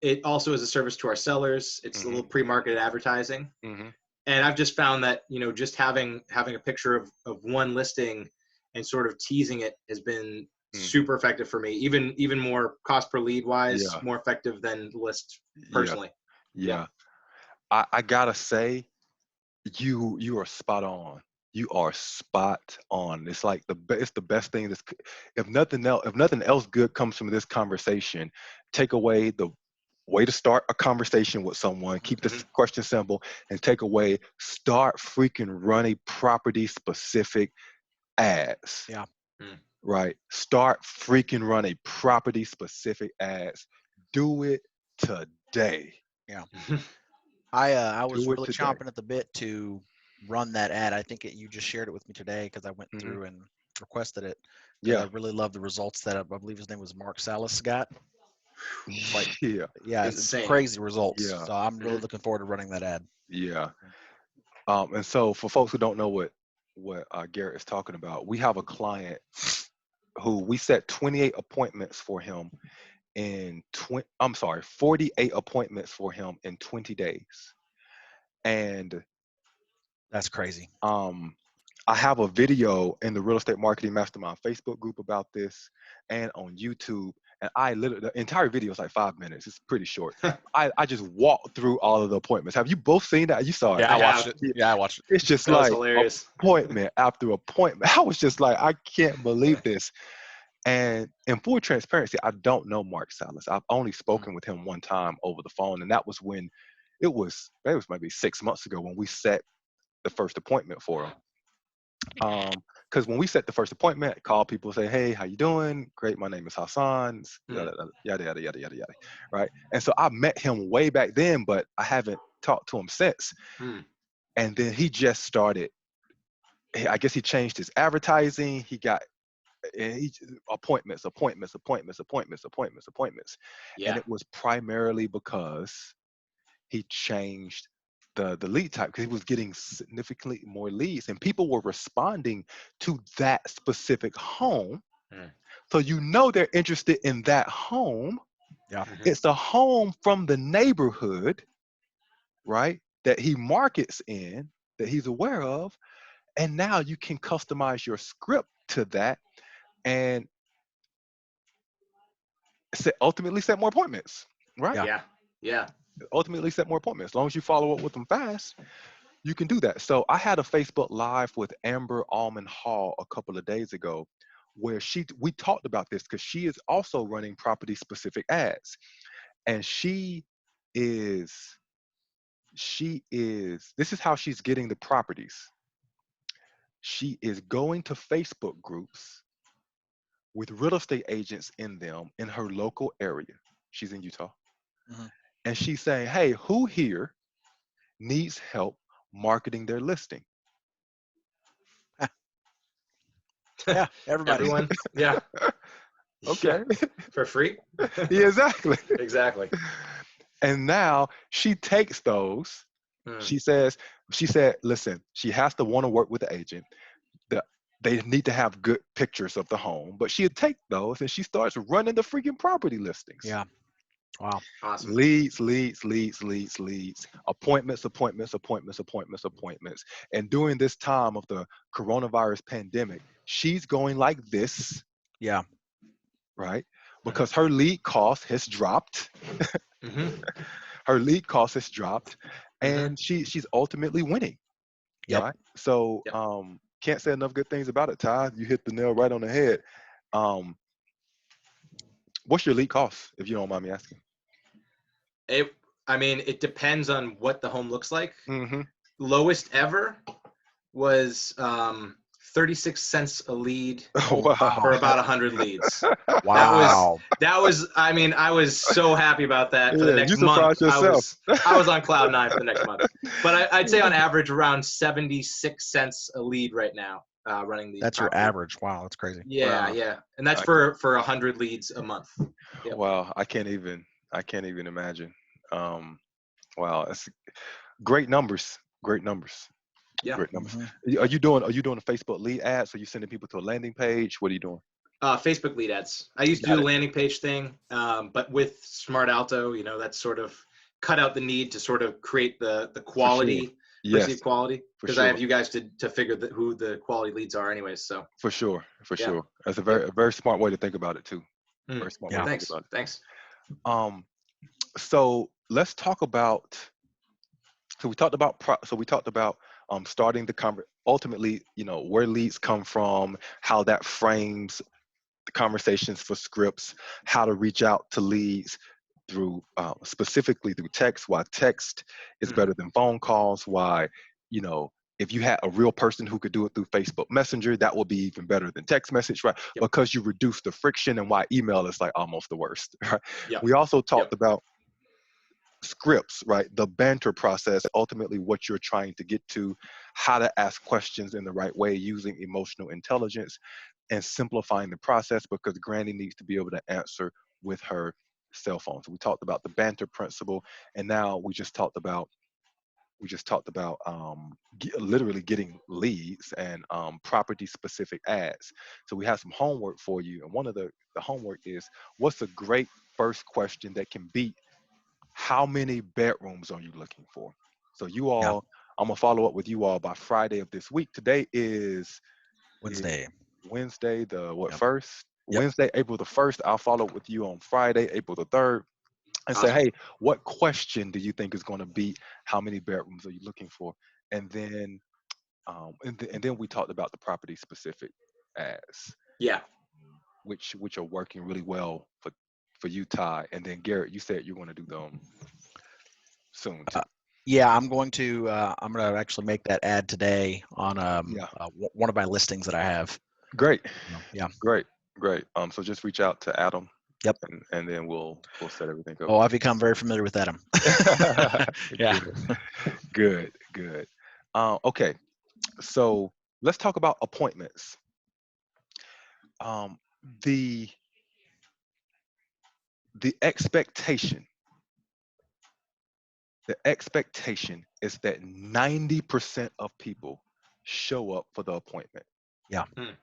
it also is a service to our sellers. It's a little pre-marketed advertising. And I've just found that, just having a picture of one listing and sort of teasing it has been super effective for me. Even more cost per lead wise, more effective than the list personally. Yeah. I gotta say, you are spot on. You are spot on. It's like it's the best thing. If nothing else good comes from this conversation, take away the way to start a conversation with someone. Keep this question simple, and take away. Start freaking running property specific ads. Yeah. Right. Start freaking running property specific ads. Do it today. Yeah. I was Do it really today. chomping at the bit to run that ad. I think you just shared it with me today because I went through and requested it. Yeah. I really love the results that I believe his name was Mark Salas got. Like, Yeah. it's Insane. crazy results. Yeah. So I'm really looking forward to running that ad. Yeah. And so for folks who don't know what Garrett is talking about, we have a client who we set 28 appointments for him in 48 appointments for him in 20 days. And that's crazy. I have a video in the Real Estate Marketing Mastermind Facebook group about this, and on YouTube. And the entire video is like 5 minutes. It's pretty short. I just walked through all of the appointments. Have you both seen that? You saw it. Yeah, I I watched it. Yeah, I watched it. It's just That was like hilarious. appointment after appointment. I was just like, I can't believe this. And in full transparency, I don't know Mark Salas. I've only spoken with him one time over the phone, and that was when it was maybe 6 months ago when we set the first appointment for him. Because when we set the first appointment, call people, say, "Hey, how you doing? Great, my name is Hassan." Yada yada yada yada yada, right? And so I met him way back then, but I haven't talked to him since. And then he just started. I guess he changed his advertising. He got appointments. Yeah. And it was primarily because he changed the lead type, because he was getting significantly more leads and people were responding to that specific home. So they're interested in that home. Yeah. It's a home from the neighborhood, right, that he markets in, that he's aware of. And now you can customize your script to that and ultimately set more appointments, right? Yeah. Ultimately set more appointments. As long as you follow up with them fast, you can do that. So I had a Facebook Live with Amber Almond Hall a couple of days ago where we talked about this, because she is also running property specific ads. And this is how she's getting the properties. She is going to Facebook groups with real estate agents in them in her local area. She's in Utah. And she's saying, "Hey, who here needs help marketing their listing?" Yeah, everybody. Everyone. Yeah. Okay. For free. Yeah, exactly. Exactly. And now she takes those. She said, listen, she has to want to work with the agent. They need to have good pictures of the home, but she'll take those and she starts running the freaking property listings. Yeah. Wow. Awesome. Leads. Appointments. And during this time of the coronavirus pandemic, she's going like this. Yeah. Right? Because her lead cost has dropped. Her lead cost has dropped, and she's ultimately winning. Yep. Right? So can't say enough good things about it, Ty. You hit the nail right on the head. What's your lead cost, if you don't mind me asking? It depends on what the home looks like. Lowest ever was 36 cents a lead for about 100 leads. Wow. That was I was so happy about that. For the next you month, yourself. I was on cloud 9 for the next month. But I'd say on average around 76 cents a lead right now, running these. That's properties. your average. Wow, that's crazy. Yeah, Wow. yeah. And that's for 100 leads a month. Yep. Wow, I can't even imagine. Wow, that's great numbers. Yeah. Great numbers. Mhm. Are you doing a Facebook lead ads? Are you sending people to a landing page? What are you doing? Facebook lead ads. I used to Got do it. the landing page thing, but with Smart Alto, that's sort of cut out the need to sort of create the quality, Yes, perceived quality, for because I sure. have you guys to figure who the quality leads are anyways. So For sure. For Yeah. sure. That's a Yep. very smart way to think about it too. Mm. Very smart Yeah. way to think Thanks. about Thanks. it. So let's talk about. So we talked about starting the ultimately, where leads come from, how that frames the conversations for scripts, how to reach out to leads through specifically through text, why text is Mhm. better than phone calls, why, if you had a real person who could do it through Facebook Messenger, that would be even better than text message, right? Yep. Because you reduce the friction, and why email is like almost the worst, right? Yep. We also talked Yep. about scripts, right? The banter process, ultimately what you're trying to get to, how to ask questions in the right way using emotional intelligence, and simplifying the process, because Granny needs to be able to answer with her cell phone. So we talked about the banter principle, and now we just talked about literally getting leads and property specific ads. So we have some homework for you, and one of the homework is, what's a great first question that can beat how many bedrooms are you looking for? So you all, I'm gonna follow up with you all by Friday of this week. Today is Wednesday. Wednesday, the what, Yep. first? Yep. Wednesday, April the 1st. I'll follow up with you on Friday, April the 3rd, and say, Awesome. hey, what question do you think is going to beat how many bedrooms are you looking for? And then, and then we talked about the property specific ads, Yeah. which are working really well for you, Ty. And then Garrett, you said you want to do them soon too. Yeah, I'm going to actually make that ad today on Yeah. one of my listings that I have. Great. Yeah. Great. So just reach out to Adam. Yep. And then we'll set everything up. Oh, I've become very familiar with Adam. Yeah. Good. Okay. So let's talk about appointments. The expectation is that 90% of people show up for the appointment. Yeah. Hmm.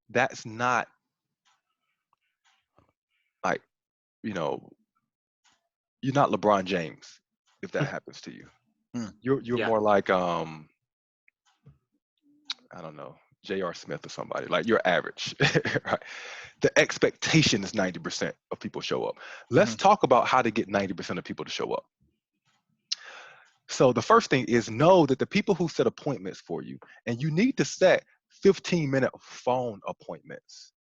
That's not like, you're not LeBron James if that happens to you. Hmm. You're Yeah. more like I don't know, J.R. Smith or somebody. Like, you're average. Right? The expectation is 90% of people show up. Let's talk about how to get 90% of people to show up. So the first thing is, know that the people who set appointments for you, and you need to set 15-minute phone appointments.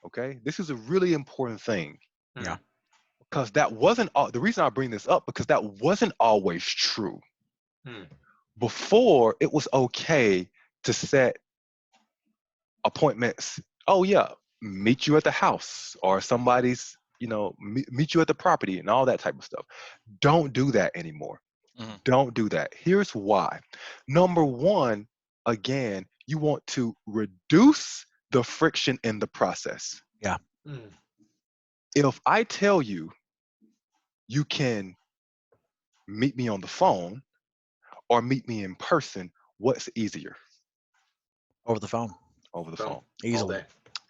Okay? This is a really important thing. Yeah. Because that wasn't the reason I bring this up, because that wasn't always true. Hmm. Before, it was okay to set appointments. Oh yeah, meet you at the house, or somebody's, meet you at the property, and all that type of stuff. Don't do that anymore. Mhm. Don't do that. Here's why. Number one, again, you want to reduce the friction in the process. Hmm. If I tell you you can meet me on the phone or meet me in person, what's easier? Over the phone. Over the Phone. phone. Easily. All day.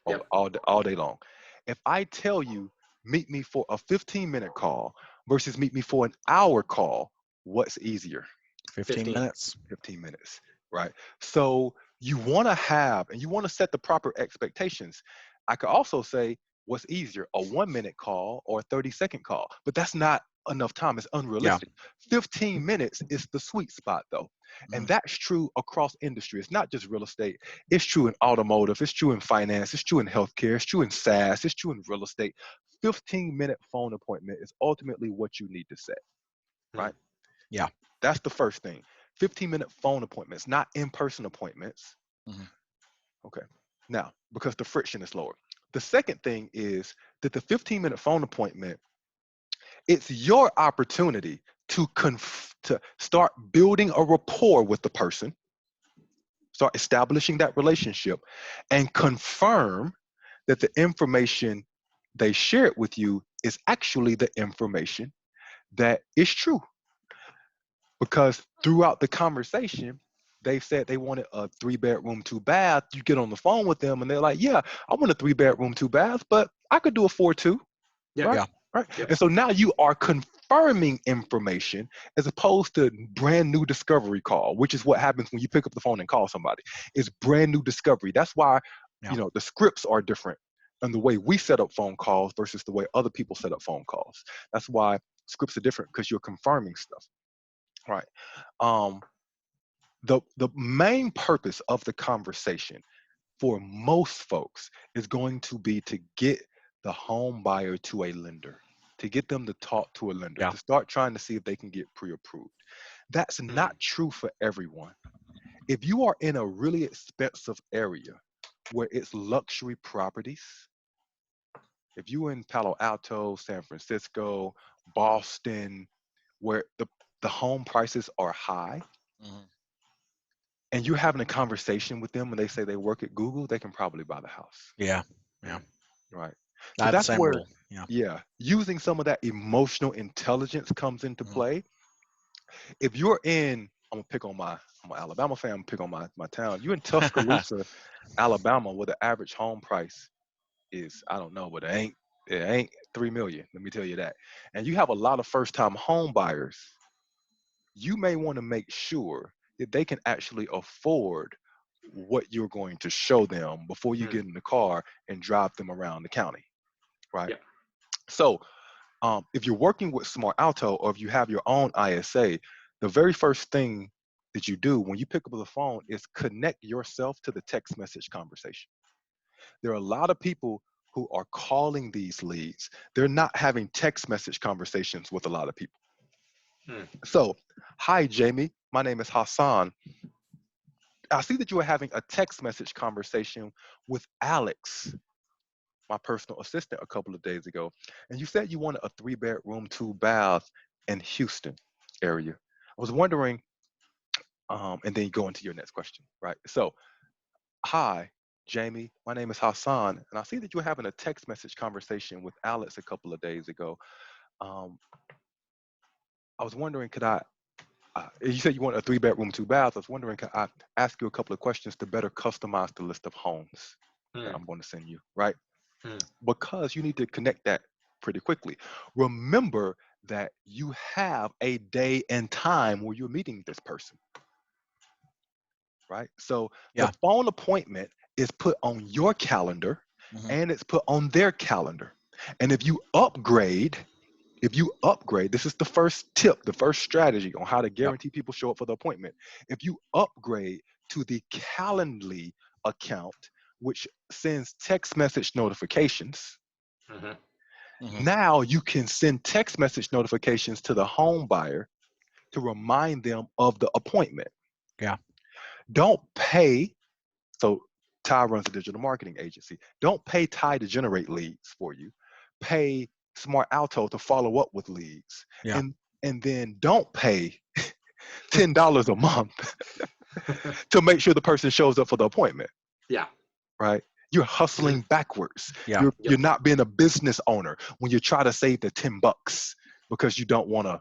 Over, Yep. all day long. If I tell you meet me for a 15-minute call versus meet me for an hour call, what's easier? 15 minutes. 15 minutes, right? So you want to have, and you want to set the proper expectations. I could also say, what's easier, a 1-minute call or a 30-second call? But that's not enough time. It's unrealistic. 15 minutes is the sweet spot, though. And that's true across industry. It's not just real estate. It's true in automotive. It's true in finance. It's true in healthcare. It's true in SaaS. It's true in real estate. 15-minute phone appointment is ultimately what you need to set, right? Yeah. That's the first thing. 15-minute phone appointments, not in-person appointments. Okay. Now, because the friction is lower. The second thing is that the 15-minute phone appointment, it's your opportunity to start building a rapport with the person, start establishing that relationship, and confirm that the information they shared with you is actually the information that is true. because throughout the conversation, they said they wanted a 3-bedroom, 2-bath. You get on the phone with them and they're like, yeah, I want a 3-bedroom, 2-bath, but I could do a 4-2. Yeah. Right? Yeah. Right. Yep. And so now you are confirming information as opposed to brand new discovery call, which is what happens when you pick up the phone and call somebody. It's brand new discovery. That's why, Yeah. you know, the scripts are different and the way we set up phone calls versus the way other people set up phone calls. That's why scripts are different, because you're confirming stuff. Right. The main purpose of the conversation for most folks is going to be to get the home buyer to a lender, to get them to talk to a lender, Yeah. to start trying to see if they can get pre-approved. That's not true for everyone. If you are in a really expensive area where it's luxury properties, if you're in Palo Alto, San Francisco, Boston, where the home prices are high, Mhm. and you're having a conversation with them and they say they work at Google, they can probably buy the house. Yeah. Yeah. Right. I So have the that's same where, rule. Yeah. yeah, using some of that emotional intelligence comes into Mhm. play. If you're in, I'm an Alabama fan, I'm gonna pick on my town. You're in Tuscaloosa, Alabama, where the average home price is, I don't know, but it ain't 3 million. Let me tell you that. And you have a lot of first-time home buyers. You may want to make sure that they can actually afford what you're going to show them before you get in the car and drive them around the county, right? Yeah. So if you're working with Smart Alto or if you have your own ISA, the very first thing that you do when you pick up the phone is connect yourself to the text message conversation. There are a lot of people who are calling these leads. They're not having text message conversations with a lot of people. So, hi, Jamie. My name is Hassan. I see that you are having a text message conversation with Alex, my personal assistant, a couple of days ago. And you said you wanted a 3-bedroom, 2-bath in Houston area. I was wondering, and then you go into your next question, right? So, hi, Jamie. My name is Hassan, and I see that you were having a text message conversation with Alex a couple of days ago. Um, I was wondering, you said you want a 3-bedroom, 2-bath. I was wondering, could I ask you a couple of questions to better customize the list of homes that I'm going to send you, right? Because you need to connect that pretty quickly. Remember that you have a day and time where you're meeting this person, right? So Yeah. the phone appointment is put on your calendar Mhm. and it's put on their calendar. And if you upgrade, this is the first tip, the first strategy on how to guarantee people show up for the appointment. If you upgrade to the Calendly account, which sends text message notifications, Mhm. now you can send text message notifications to the home buyer to remind them of the appointment. Yeah. Don't pay. So Ty runs a digital marketing agency. Don't pay Ty to generate leads for you. Pay Smart Alto to follow up with leads. Yeah. And then don't pay $10 a month to make sure the person shows up for the appointment. Yeah. Right? You're hustling backwards. Yeah. You're not being a business owner when you try to save the $10 because you don't want to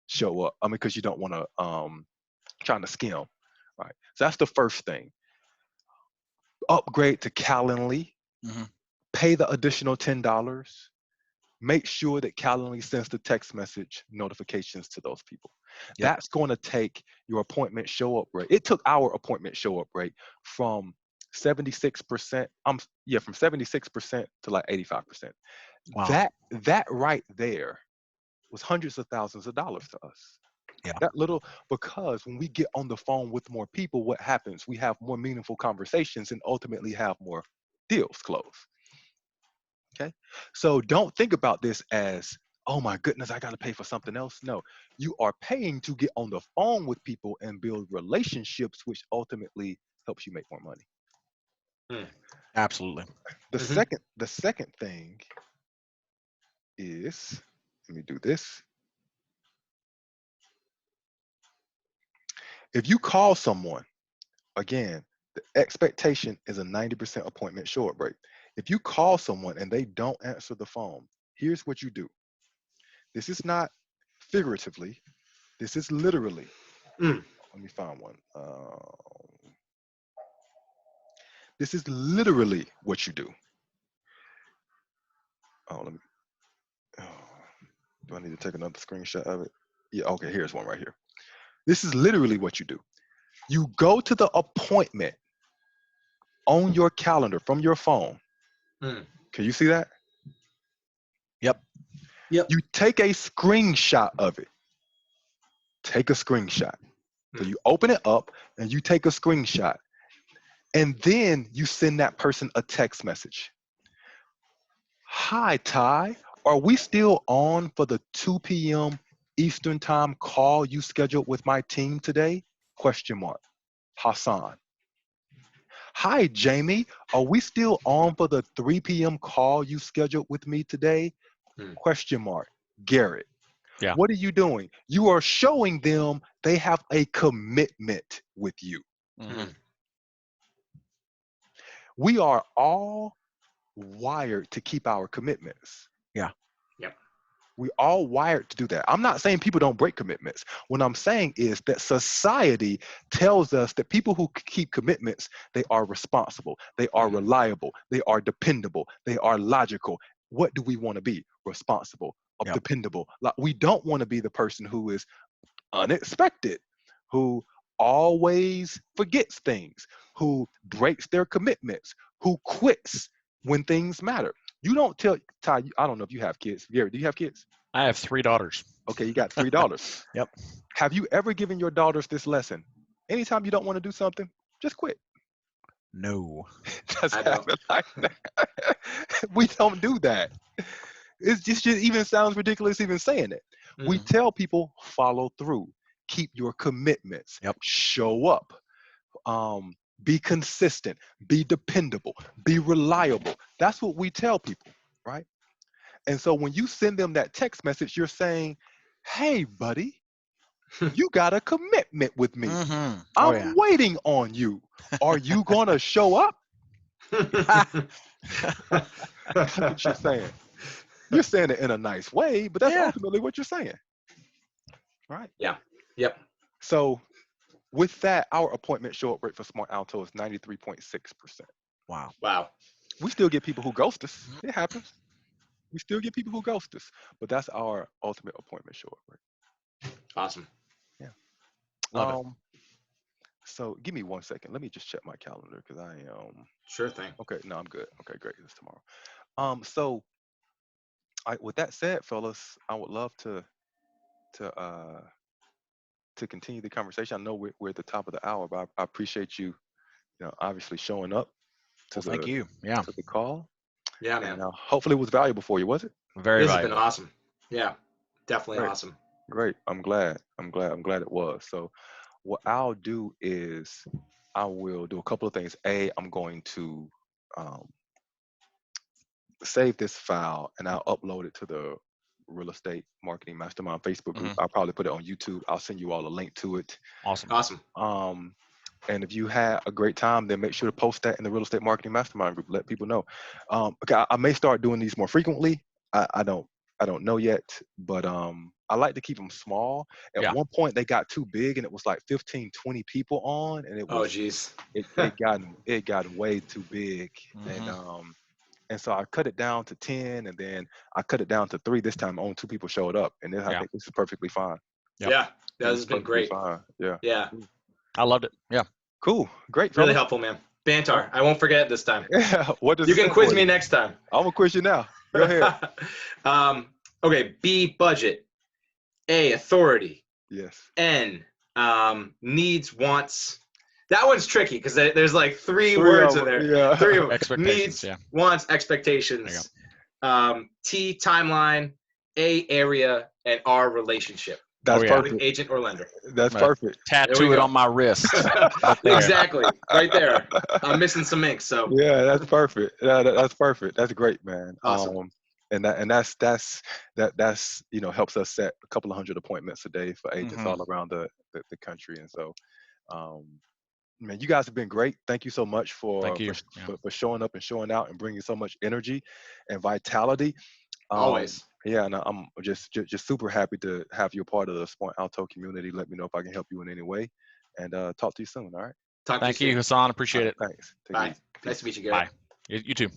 show up. I mean, because you don't want to trying to skim. Right. So that's the first thing. Upgrade to Calendly. Mhm. Pay the additional $10. Make sure that Calendly sends the text message notifications to those people. Yep. That's going to take your appointment show up rate. It took our appointment show up rate from 76%, from 76% to like 85%. Wow. That right there was hundreds of thousands of dollars to us. Yeah. That little, because when we get on the phone with more people, what happens? We have more meaningful conversations and ultimately have more deals closed. Okay. So don't think about this as, oh my goodness, I got to pay for something else. No, you are paying to get on the phone with people and build relationships, which ultimately helps you make more money. Absolutely. The second thing is, let me do this. If you call someone, again, the expectation is a 90% appointment show up rate. If you call someone and they don't answer the phone, here's what you do. This is not figuratively. This is literally. Mm. Let me find one. This is literally what you do. Oh, let me. Oh, do I need to take another screenshot of it? Yeah. Okay. Here's one right here. This is literally what you do. You go to the appointment on your calendar from your phone. Mm. Can you see that? Yep. Yep. You take a screenshot of it. Take a screenshot. So you open it up and you take a screenshot. And then you send that person a text message. Hi, Ty. Are we still on for the 2 p.m. Eastern time call you scheduled with my team today? Question mark. Hassan. Hi, Jamie. Are we still on for the 3 p.m. call you scheduled with me today? Hmm. Question mark. Garrett. Yeah. What are you doing? You are showing them they have a commitment with you. Mhm. We are all wired to keep our commitments. Yeah. Yep. We all wired to do that. I'm not saying people don't break commitments. What I'm saying is that society tells us that people who keep commitments, they are responsible, they are reliable, they are dependable, they are logical. What do we want to be? Responsible, Yep. dependable. Like, we don't want to be the person who is unexpected, who always forgets things, who breaks their commitments, who quits when things matter. You don't tell Ty. I don't know if you have kids. Gary, do you have kids? I have 3 daughters. Okay, you got 3 daughters. Yep. Have you ever given your daughters this lesson? Anytime you don't want to do something, just quit. No. Just I have don't. it like that. We don't do that. It's just even sounds ridiculous even saying it. We Mm. tell people follow through, keep your commitments, Yep. show up, be consistent, be dependable, be reliable. That's what we tell people, right? And so when you send them that text message, you're saying, hey, buddy, you got a commitment with me. Mm-hmm. Oh I'm yeah. waiting on you. Are you going to show up? That's what you're saying. You're saying it in a nice way, but that's Yeah. ultimately what you're saying, right? Yeah. Yep. So with that, our appointment show-up rate for Smart Alto is 93.6%. Wow. Wow. We still get people who ghost us. It happens. We still get people who ghost us, but that's our ultimate appointment show-up rate. Awesome. Yeah. Love it. So give me 1 second. Let me just check my calendar because I am Sure thing. okay. No, I'm good. Okay, great. It's tomorrow. So with that said, fellas, I would love to continue the conversation. I know we're at the top of the hour, but I appreciate you, obviously showing up to Well, thank you. Yeah. the call. Yeah, man. And hopefully it was valuable for you, was it? Very This has been valuable. awesome. Yeah. Definitely Great. awesome. Great. I'm glad it was. So what I'll do is I will do a couple of things. I'm going to save this file and I'll upload it to the Real Estate Marketing Mastermind Facebook group. I'll probably put it on YouTube. I'll send you all a link to it. Awesome. Awesome. And if you had a great time, then make sure to post that in the Real Estate Marketing Mastermind group. Let people know. Okay, I may start doing these more frequently. I don't know yet, but I like to keep them small. At Yeah. one point, they got too big, and it was like 15, 20 people on, and Oh, geez. it got way too big, Mhm. and so I cut it down to 10, and then I cut it down to 3. This time, only 2 people showed up, and then I Yeah. think this is perfectly fine. Yep. Yeah. This This has is been perfectly great. fine. Yeah. Yeah. I loved it. Yeah. Cool. Great. Really Fellas. helpful, man. Bantar. I won't forget it this time. Yeah. What does You it can say quiz for me you? next time. I'm gonna quiz you now. Go ahead. Okay. B, budget. A, authority. Yes. N, needs, wants. That one's tricky because there's like three 3 words of in there. 'em, yeah. 3 of them. Expectations. Needs, Yeah. wants, There you expectations. T, timeline. A, area. And R, relationship. That's Oh, yeah. perfect. Agent or lender. That's Right. perfect. There we Tattoo it go. on my wrist. Right there. Exactly. Right there. I'm missing some ink. So Yeah, that's perfect. Yeah, that's perfect. That's great, man. Awesome. And that's helps us set a couple of hundred appointments a day for agents Mhm. all around the country. And so, man, you guys have been great. Thank you so much for Thank you. Yeah. for showing up and showing out and bringing so much energy and vitality. Always. Yeah, and I'm just super happy to have you a part of the Point Alto community. Let me know if I can help you in any way, and talk to you soon. All right. Talk Thank to you you, soon. Hassan. Appreciate it. Thanks. Take it Bye. easy. Nice Peace. to meet you, Garrett. Bye. You too.